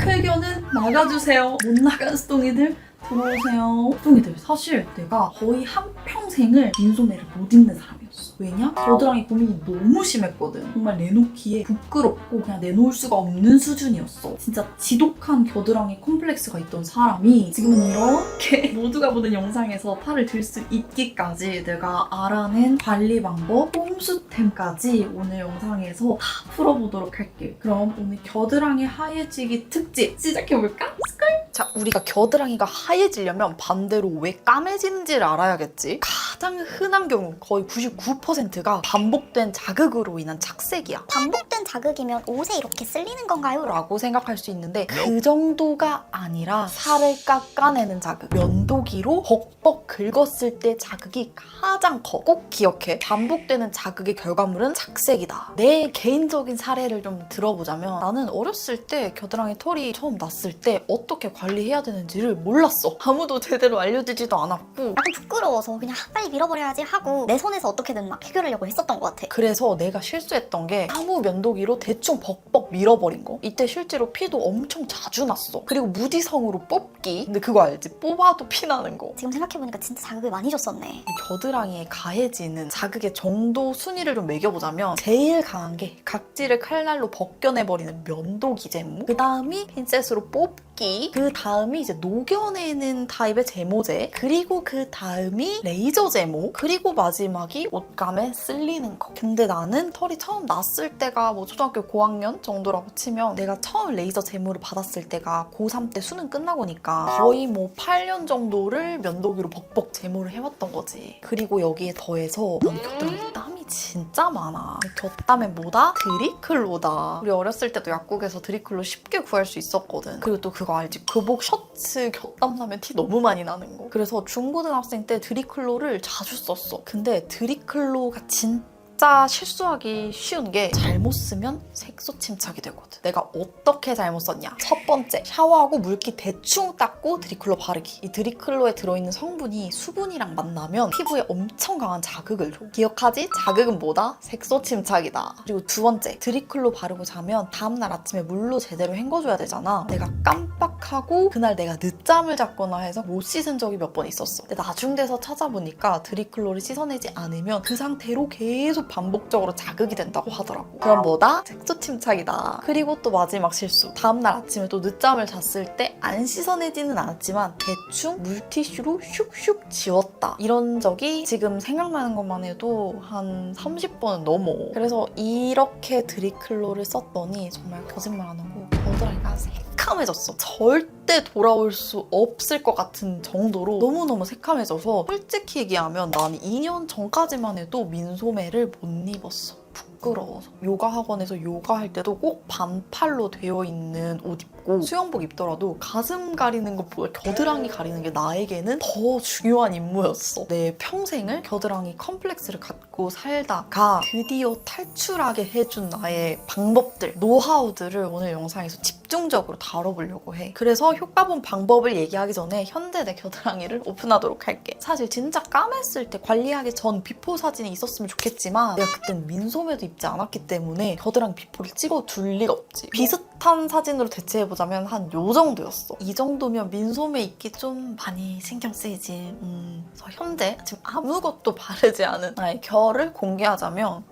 회견은 나가주세요. 못 나간 수동이들 들어오세요. 수동이들 사실 내가 거의 한평생을 민소매를 못 입는 사람이었어. 왜냐? 겨드랑이 고민이 너무 심했거든. 정말 내놓기에 부끄럽고 그냥 내놓을 수가 없는 수준이었어. 진짜 지독한 겨드랑이 컴플렉스가 있던 사람이 지금은 이렇게 모두가 보는 영상에서 팔을 들 수 있기까지 내가 알아낸 관리 방법, 꼼수템까지 오늘 영상에서 다 풀어보도록 할게. 그럼 오늘 겨드랑이 하얘지기 특집 시작해볼까? 자, 우리가 겨드랑이가 하얘지려면 반대로 왜 까매지는지를 알아야겠지. 가장 흔한 경우 거의 99%가 반복된 자극으로 인한 착색이야. 반복된 자극이면 옷에 이렇게 쓸리는 건가요? 라고 생각할 수 있는데 그 정도가 아니라 살을 깎아내는 자극, 면도기로 벅벅 긁었을 때 자극이 가장 커. 꼭 기억해. 반복되는 자극의 결과물은 착색이다. 내 개인적인 사례를 좀 들어보자면 나는 어렸을 때 겨드랑이 털이 처음 났을 때 어떻게 관리해야 되는지를 몰랐어. 아무도 제대로 알려주지도 않았고 약간 부끄러워서 그냥 빨리 밀어버려야지 하고 내 손에서 어떻게든 막 해결하려고 했었던 것 같아. 그래서 내가 실수했던 게 아무 면도기로 대충 벅벅 밀어버린 거. 이때 실제로 피도 엄청 자주 났어. 그리고 무지성으로 뽑기. 근데 그거 알지? 뽑아도 피 나는 거. 지금 생각해보니까 진짜 자극을 많이 줬었네. 겨드랑이에 가해지는 자극의 정도 순위를 좀 매겨보자면 제일 강한 게 각질을 칼날로 벗겨내버리는 면도기 제모, 그 다음이 핀셋으로 뽑기, 그 다음이 이제 녹여내는 타입의 제모제, 그리고 그 다음이 레이저 제모, 그리고 마지막이 옷감에 쓸리는 거. 근데 나는 털이 처음 났을 때가 뭐 초등학교 고학년 정도라고 치면 내가 처음 레이저 제모를 받았을 때가 고3 때 수능 끝나고니까 거의 뭐 8년 정도를 면도기로 벅벅 제모를 해왔던 거지. 그리고 여기에 더해서 난 겨드랑이 땀이 진짜 많아. 곁땀에 뭐다? 드리클로다. 우리 어렸을 때도 약국에서 드리클로 쉽게 구할 수 있었거든. 그리고 또 그거 알지? 교복 셔츠 곁땀 나면 티 너무 많이 나는 거. 그래서 중고등학생 때 드리클로를 자주 썼어. 근데 드리클로가 진짜 실수하기 쉬운 게 잘못 쓰면 색소 침착이 되거든. 내가 어떻게 잘못 썼냐? 첫 번째, 샤워하고 물기 대충 닦고 드리클로 바르기. 이 드리클로에 들어있는 성분이 수분이랑 만나면 피부에 엄청 강한 자극을 줘. 기억하지? 자극은 뭐다? 색소 침착이다. 그리고 두 번째, 드리클로 바르고 자면 다음날 아침에 물로 제대로 헹궈줘야 되잖아. 내가 깜빡하고 그날 내가 늦잠을 잤거나 해서 못 씻은 적이 몇 번 있었어. 근데 나중 돼서 찾아보니까 드리클로를 씻어내지 않으면 그 상태로 계속 반복적으로 자극이 된다고 하더라고. 그럼 뭐다? 색소 침착이다. 그리고 또 마지막 실수. 다음날 아침에 또 늦잠을 잤을 때 안 씻어내지는 않았지만 대충 물티슈로 슉슉 지웠다. 이런 적이 지금 생각나는 것만 해도 한 30번은 넘어. 그래서 이렇게 드리클로를 썼더니 정말 거짓말 안 하고 겨드랑이가 새카매졌어. 절대 돌아올 수 없을 것 같은 정도로 너무너무 새카매져서 솔직히 얘기하면 난 2년 전까지만 해도 민소매를 못 입었어. 부끄러워서. 요가 학원에서 요가할 때도 꼭 반팔로 되어 있는 옷 입고 수영복 입더라도 가슴 가리는 것보다 겨드랑이 가리는 게 나에게는 더 중요한 임무였어. 내 평생을 겨드랑이 컴플렉스를 갖고 살다가 드디어 탈출하게 해준 나의 방법들, 노하우들을 오늘 영상에서 집중적으로 다뤄보려고 해. 그래서 효과 본 방법을 얘기하기 전에 현재 내 겨드랑이를 오픈하도록 할게. 사실 진짜 까맸을 때 관리하기 전 비포 사진이 있었으면 좋겠지만 내가 그땐 민소매도 입지 않았기 때문에 겨드랑이 비포를 찍어둘 리가 없지. 비슷한 사진으로 대체해보자면 한 요 정도였어. 이 정도면 민소매 입기 좀 많이 신경 쓰이지. 그래서 현재 지금 아무것도 바르지 않은 나의 결을 공개하자면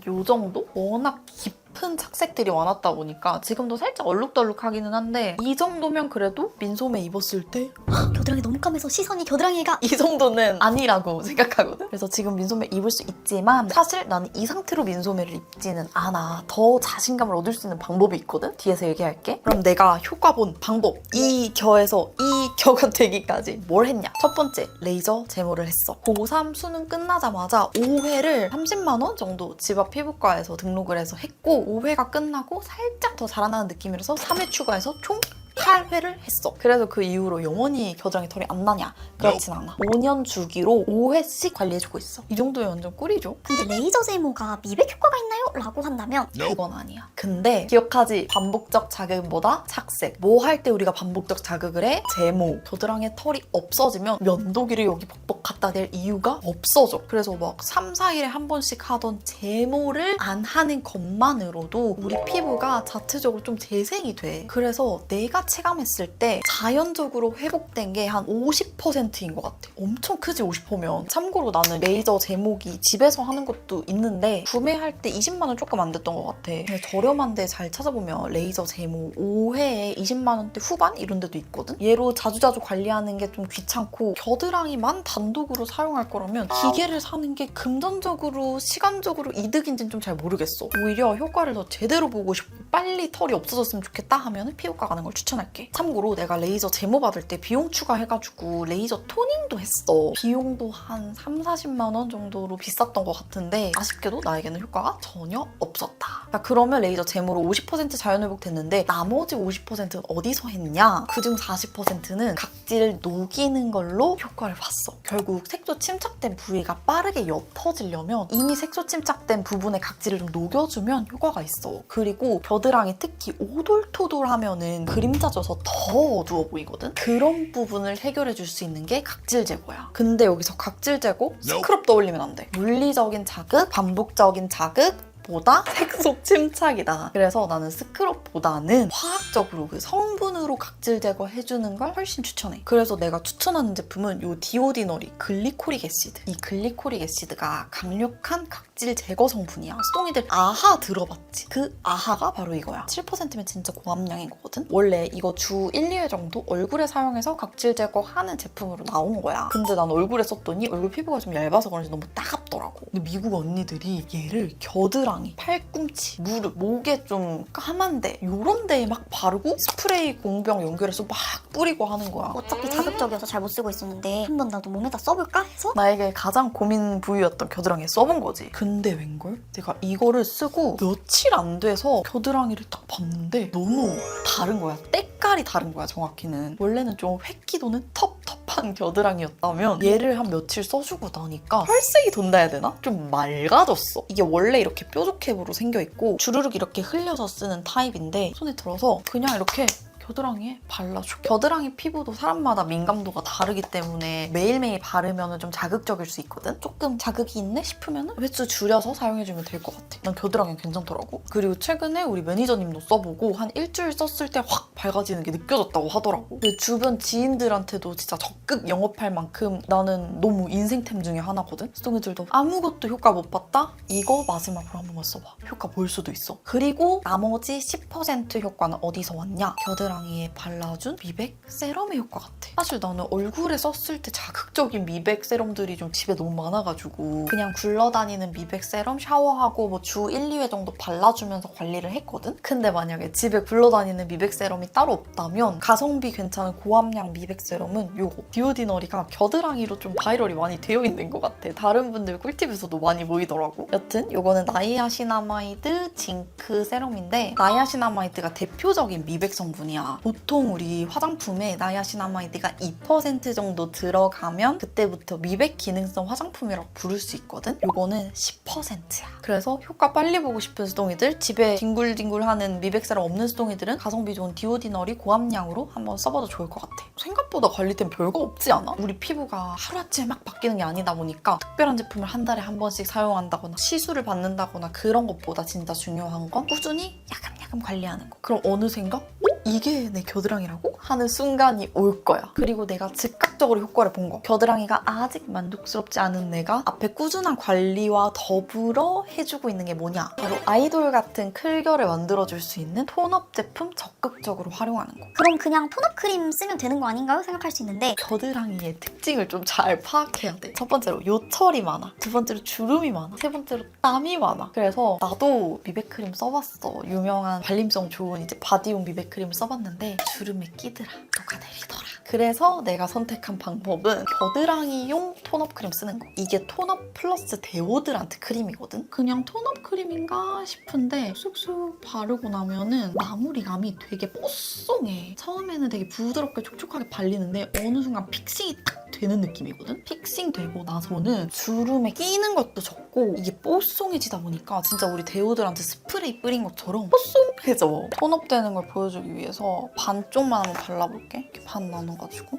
요 정도? 워낙 깊은 착색들이 많았다 보니까 지금도 살짝 얼룩덜룩하기는 한데 이 정도면 그래도 민소매 입었을 때 겨드랑이 너무 까매서 시선이 겨드랑이가 이 정도는 아니라고 생각하거든. 그래서 지금 민소매 입을 수 있지만 사실 나는 이 상태로 민소매를 입지는 않아. 더 자신감을 얻을 수 있는 방법이 있거든. 뒤에서 얘기할게. 그럼 내가 효과 본 방법, 이 겨에서 이 겨가 되기까지 뭘 했냐? 첫 번째, 레이저 제모를 했어. 고3 수능 끝나자마자 5회를 30만 원 정도 집 앞 피부과에서 등록을 해서 했고 5회가 끝나고 살짝 더 자라나는 느낌이라서 3회 추가해서 총 8회를 했어. 그래서 그 이후로 영원히 겨드랑이 털이 안 나냐? 그렇진 않아. 5년 주기로 5회씩 관리해주고 있어. 이 정도면 완전 꿀이죠. 근데 레이저 제모가 미백 효과가 있나요? 라고 한다면 그건 아니야. 근데 기억하지? 반복적 자극은 뭐다? 착색. 뭐 할 때 우리가 반복적 자극을 해? 제모. 겨드랑이에 털이 없어지면 면도기를 여기 벅벅 갖다 댈 이유가 없어져. 그래서 막 3, 4일에 한 번씩 하던 제모를 안 하는 것만으로도 우리 피부가 자체적으로 좀 재생이 돼. 그래서 내가 체감했을 때 자연적으로 회복된 게 한 50%인 것 같아. 엄청 크지 50%면. 참고로 나는 레이저 제모기 집에서 하는 것도 있는데 구매할 때 20만 원 조금 안 됐던 것 같아. 근데 저렴한데 잘 찾아보면 레이저 제모 5회에 20만 원대 후반 이런 데도 있거든. 얘로 자주자주 관리하는 게 좀 귀찮고 겨드랑이만 단독으로 사용할 거라면 기계를 사는 게 금전적으로 시간적으로 이득인지는 좀 잘 모르겠어. 오히려 효과를 더 제대로 보고 싶고 빨리 털이 없어졌으면 좋겠다 하면 피부과 가는 걸 추천할게. 참고로 내가 레이저 제모 받을 때 비용 추가해가지고 레이저 토닝도 했어. 비용도 한 3, 40만 원 정도로 비쌌던 것 같은데 아쉽게도 나에게는 효과가 전혀 없었다. 야, 그러면 레이저 제모로 50% 자연회복 됐는데 나머지 50%는 어디서 했냐? 그중 40%는 각질을 녹이는 걸로 효과를 봤어. 결국 색소 침착된 부위가 빠르게 옅어지려면 이미 색소 침착된 부분에 각질을 좀 녹여주면 효과가 있어. 그리고 겨드랑이 특히 오돌토돌하면은 그림자 져서 더 어두워 보이거든? 그런 부분을 해결해 줄 수 있는 게 각질 제거야. 근데 여기서 각질 제거? 스크럽 떠올리면 안 돼. 물리적인 자극, 반복적인 자극, 보다 색소 침착이다. 그래서 나는 스크럽보다는 화학적으로 그 성분으로 각질 제거해주는 걸 훨씬 추천해. 그래서 내가 추천하는 제품은 이 디오디너리 글리코릭 애시드. 이 글리코릭 애시드가 강력한 각질 제거 성분이야. 수동이들 아하 들어봤지? 그 아하가 바로 이거야. 7%면 진짜 고함량인 거거든? 원래 이거 주 1, 2회 정도 얼굴에 사용해서 각질 제거하는 제품으로 나온 거야. 근데 난 얼굴에 썼더니 얼굴 피부가 좀 얇아서 그런지 너무 따갑더라고. 근데 미국 언니들이 얘를 겨드랑이, 팔꿈치, 무릎, 목에 좀 까만데 이런 데에 막 바르고 스프레이 공병 연결해서 막 뿌리고 하는 거야. 어차피 자극적이어서 잘 못 쓰고 있었는데 한번 나도 몸에다 써볼까 해서 나에게 가장 고민 부위였던 겨드랑이에 써본 거지. 근데 웬걸? 내가 이거를 쓰고 며칠 안 돼서 겨드랑이를 딱 봤는데 너무 다른 거야. 때깔이 다른 거야, 정확히는. 원래는 좀 획기 도는 텁텁한 겨드랑이였다면 얘를 한 며칠 써주고 나니까 혈색이 돈다 해야 되나? 좀 맑아졌어. 이게 원래 이렇게 뾰족캡으로 생겨있고 주르륵 이렇게 흘려서 쓰는 타입인데 손에 들어서 그냥 이렇게 겨드랑이에 발라줘. 겨드랑이 피부도 사람마다 민감도가 다르기 때문에 매일매일 바르면 좀 자극적일 수 있거든? 조금 자극이 있네 싶으면 횟수 줄여서 사용해주면 될 것 같아. 난 겨드랑이 괜찮더라고. 그리고 최근에 우리 매니저님도 써보고 한 일주일 썼을 때 확 밝아지는 게 느껴졌다고 하더라고. 내 주변 지인들한테도 진짜 적극 영업할 만큼 나는 너무 인생템 중에 하나거든? 수동이들도 아무것도 효과 못 봤다? 이거 마지막으로 한 번만 써봐. 효과 볼 수도 있어. 그리고 나머지 10% 효과는 어디서 왔냐? 겨드랑이에 발라준 미백 세럼의 효과 같아. 사실 나는 얼굴에 썼을 때 자극적인 미백 세럼들이 좀 집에 너무 많아가지고 그냥 굴러다니는 미백 세럼 샤워하고 뭐 주 1, 2회 정도 발라주면서 관리를 했거든? 근데 만약에 집에 굴러다니는 미백 세럼이 따로 없다면 가성비 괜찮은 고함량 미백 세럼은 요거 디오디너리가 겨드랑이로 좀 바이럴이 많이 되어 있는 것 같아. 다른 분들 꿀팁에서도 많이 보이더라고. 여튼 요거는 나이아시나마이드 징크 세럼인데 나이아시나마이드가 대표적인 미백 성분이야. 보통 우리 화장품에 나이아시나마이드가 2% 정도 들어가면 그때부터 미백 기능성 화장품이라고 부를 수 있거든? 요거는 10%야. 그래서 효과 빨리 보고 싶은 수동이들, 집에 뒹굴뒹굴하는 미백 세럼 없는 수동이들은 가성비 좋은 디오디너리 고함량으로 한번 써봐도 좋을 것 같아. 생각보다 관리템 별거 없지 않아? 우리 피부가 하루아침에 막 바뀌는 게 아니다 보니까 특별한 제품을 한 달에 한 번씩 사용한다거나 시술을 받는다거나 그런 것보다 진짜 중요한 건 꾸준히 야금야금 관리하는 거. 그럼 어느샌가 이게 내 겨드랑이라고? 하는 순간이 올 거야. 그리고 내가 즉각적으로 효과를 본 거. 겨드랑이가 아직 만족스럽지 않은 내가 앞에 꾸준한 관리와 더불어 해주고 있는 게 뭐냐? 바로 아이돌 같은 클결을 만들어줄 수 있는 톤업 제품 적극적으로 활용하는 거. 그럼 그냥 톤업 크림 쓰면 되는 거 아닌가요? 생각할 수 있는데 겨드랑이의 특징을 좀 잘 파악해야 돼. 첫 번째로 요철이 많아. 두 번째로 주름이 많아. 세 번째로 땀이 많아. 그래서 나도 미백크림 써봤어. 유명한 발림성 좋은 이제 바디용 미백크림 써봤는데 주름에 끼더라. 녹아내리더라. 그래서 내가 선택한 방법은 겨드랑이용 톤업 크림 쓰는 거. 이게 톤업 플러스 데오드란트 크림이거든? 그냥 톤업 크림인가 싶은데 쑥쑥 바르고 나면은 마무리감이 되게 뽀송해. 처음에는 되게 부드럽게 촉촉하게 발리는데 어느 순간 픽싱이 딱 되는 느낌이거든? 픽싱 되고 나서는 주름에 끼는 것도 적고 이게 뽀송해지다 보니까 진짜 우리 데오드란트 스프레이 뿌린 것처럼 뽀송해져. 톤업되는 걸 보여주기 위해서 반쪽만 한번 발라볼게. 이렇게 반 나눠가지고.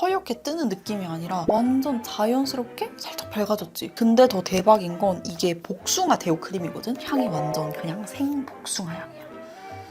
허옇게 뜨는 느낌이 아니라 완전 자연스럽게 살짝 밝아졌지. 근데 더 대박인 건 이게 복숭아 데오 크림이거든? 향이 완전 그냥 생복숭아 향이야.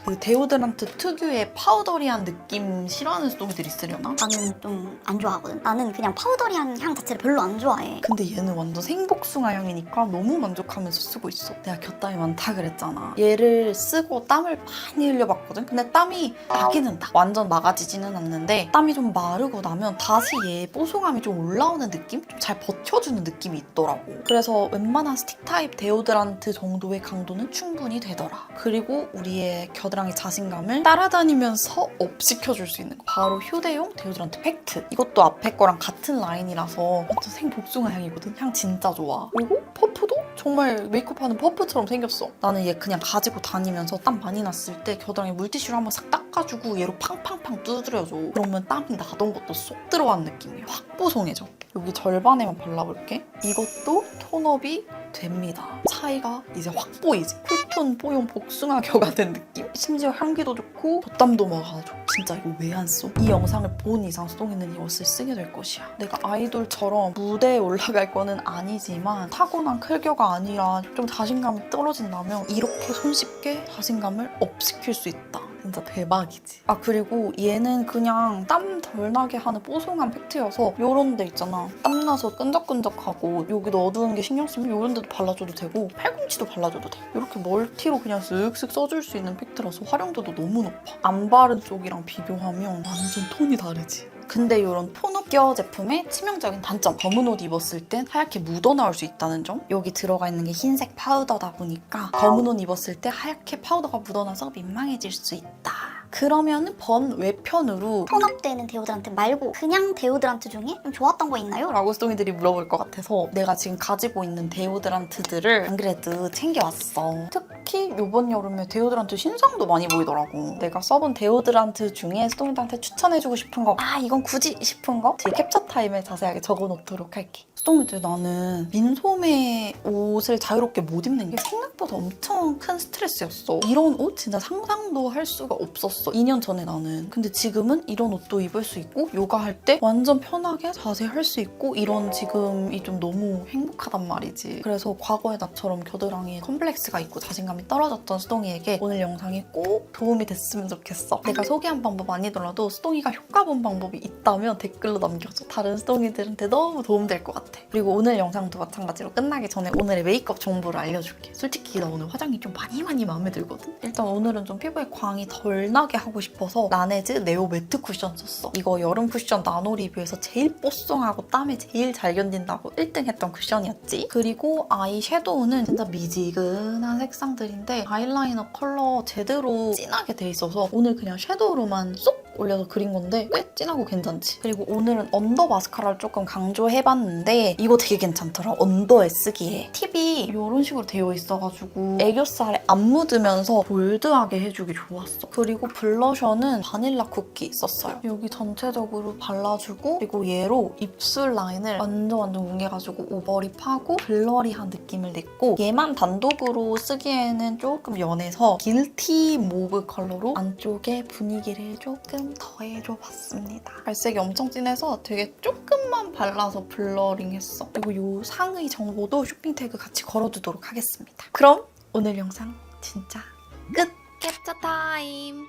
그 데오드란트 특유의 파우더리한 느낌 싫어하는 스토미들 있으려나? 나는 좀 안 좋아하거든. 나는 그냥 파우더리한 향 자체를 별로 안 좋아해. 근데 얘는 완전 생복숭아 향이니까 너무 만족하면서 쓰고 있어. 내가 곁땀이 많다 그랬잖아. 얘를 쓰고 땀을 많이 흘려봤거든? 근데 땀이 나기는 나. 완전 나가지지는 않는데 땀이 좀 마르고 나면 다시 얘 뽀송함이 좀 올라오는 느낌? 좀 잘 버텨주는 느낌이 있더라고. 그래서 웬만한 스틱 타입 데오드란트 정도의 강도는 충분히 되더라. 그리고 우리의 겨드랑이 자신감을 따라다니면서 업시켜줄 수 있는 거. 바로 휴대용 데오드란트 팩트. 이것도 앞에 거랑 같은 라인이라서 완전 생복숭아 향이거든? 향 진짜 좋아. 그리고 퍼프도 정말 메이크업하는 퍼프처럼 생겼어. 나는 얘 그냥 가지고 다니면서 땀 많이 났을 때 겨드랑이 물티슈로 한번 싹 닦아주고 얘로 팡팡팡 두드려줘. 그러면 땀이 나던 것도 쏙 들어간 느낌이야. 확 뽀송해져. 여기 절반에만 발라볼게. 이것도 톤업이 됩니다. 차이가 이제 확 보이지? 쿨톤 뽀용 복숭아겨가 된 느낌? 심지어 향기도 좋고 덧담도 막아줘. 진짜 이거 왜 안 써? 이 영상을 본 이상 수동이는 이것을 쓰게 될 것이야. 내가 아이돌처럼 무대에 올라갈 거는 아니지만 타고난 클겨가 아니라 좀 자신감이 떨어진다면 이렇게 손쉽게 자신감을 업시킬 수 있다. 진짜 대박이지. 아 그리고 얘는 그냥 땀 덜 나게 하는 뽀송한 팩트여서 요런 데 있잖아. 땀 나서 끈적끈적하고 여기도 어두운 게 신경 쓰면 요런 데도 발라줘도 되고 팔꿈치도 발라줘도 돼. 이렇게 멀티로 그냥 쓱쓱 써줄 수 있는 팩트라서 활용도도 너무 높아. 안 바른 쪽이랑 비교하면 완전 톤이 다르지. 근데 이런 톤업 기어 제품의 치명적인 단점, 검은 옷 입었을 땐 하얗게 묻어나올 수 있다는 점. 여기 들어가 있는 게 흰색 파우더다 보니까 검은 옷 입었을 때 하얗게 파우더가 묻어나서 민망해질 수 있다. 그러면 번 외편으로 톤업되는 데오드란트 말고 그냥 데오드란트 중에 좀 좋았던 거 있나요? 라고 스토미들이 물어볼 것 같아서 내가 지금 가지고 있는 데오드란트들을 안 그래도 챙겨왔어. 특히 이번 여름에 데오드란트 신상도 많이 보이더라고. 내가 써본 데오드란트 중에 스토미들한테 추천해주고 싶은 거, 아 이건 굳이 싶은 거 뒤에 캡처 타임에 자세하게 적어놓도록 할게. 스토미들 나는 민소매 옷을 자유롭게 못 입는 게 생각보다 엄청 큰 스트레스였어. 이런 옷 진짜 상상도 할 수가 없었어. 2년 전에 나는. 근데 지금은 이런 옷도 입을 수 있고 요가할 때 완전 편하게 자세 할 수 있고 이런 지금이 좀 너무 행복하단 말이지. 그래서 과거의 나처럼 겨드랑이에 컴플렉스가 있고 자신감이 떨어졌던 수동이에게 오늘 영상이 꼭 도움이 됐으면 좋겠어. 내가 소개한 방법 아니더라도 수동이가 효과 본 방법이 있다면 댓글로 남겨줘. 다른 수동이들한테 너무 도움될 것 같아. 그리고 오늘 영상도 마찬가지로 끝나기 전에 오늘의 메이크업 정보를 알려줄게. 솔직히 나 오늘 화장이 좀 많이 마음에 들거든? 일단 오늘은 좀 피부에 광이 덜 나게 하고 싶어서 라네즈 네오 매트 쿠션 썼어. 이거 여름 쿠션 나노 리뷰에서 제일 뽀송하고 땀에 제일 잘 견딘다고 1등 했던 쿠션이었지. 그리고 아이 섀도우는 진짜 미지근한 색상들인데 아이라이너 컬러 제대로 진하게 돼 있어서 오늘 그냥 섀도우로만 쏙 올려서 그린 건데 꽤 진하고 괜찮지. 그리고 오늘은 언더 마스카라를 조금 강조해봤는데 이거 되게 괜찮더라. 언더에 쓰기에. 팁이 이런 식으로 되어 있어가지고 애교살에 안 묻으면서 볼드하게 해주기 좋았어. 그리고 블러셔는 바닐라 쿠키 썼어요. 여기 전체적으로 발라주고 그리고 얘로 입술 라인을 완전 뭉개가지고 오버립하고 블러리한 느낌을 냈고 얘만 단독으로 쓰기에는 조금 연해서 길티 모브 컬러로 안쪽에 분위기를 조금 더해줘봤습니다. 발색이 엄청 진해서 되게 조금만 발라서 블러링했어. 그리고 이 상의 정보도 쇼핑 태그 같이 걸어두도록 하겠습니다. 그럼 오늘 영상 진짜 끝! 캡처 타임!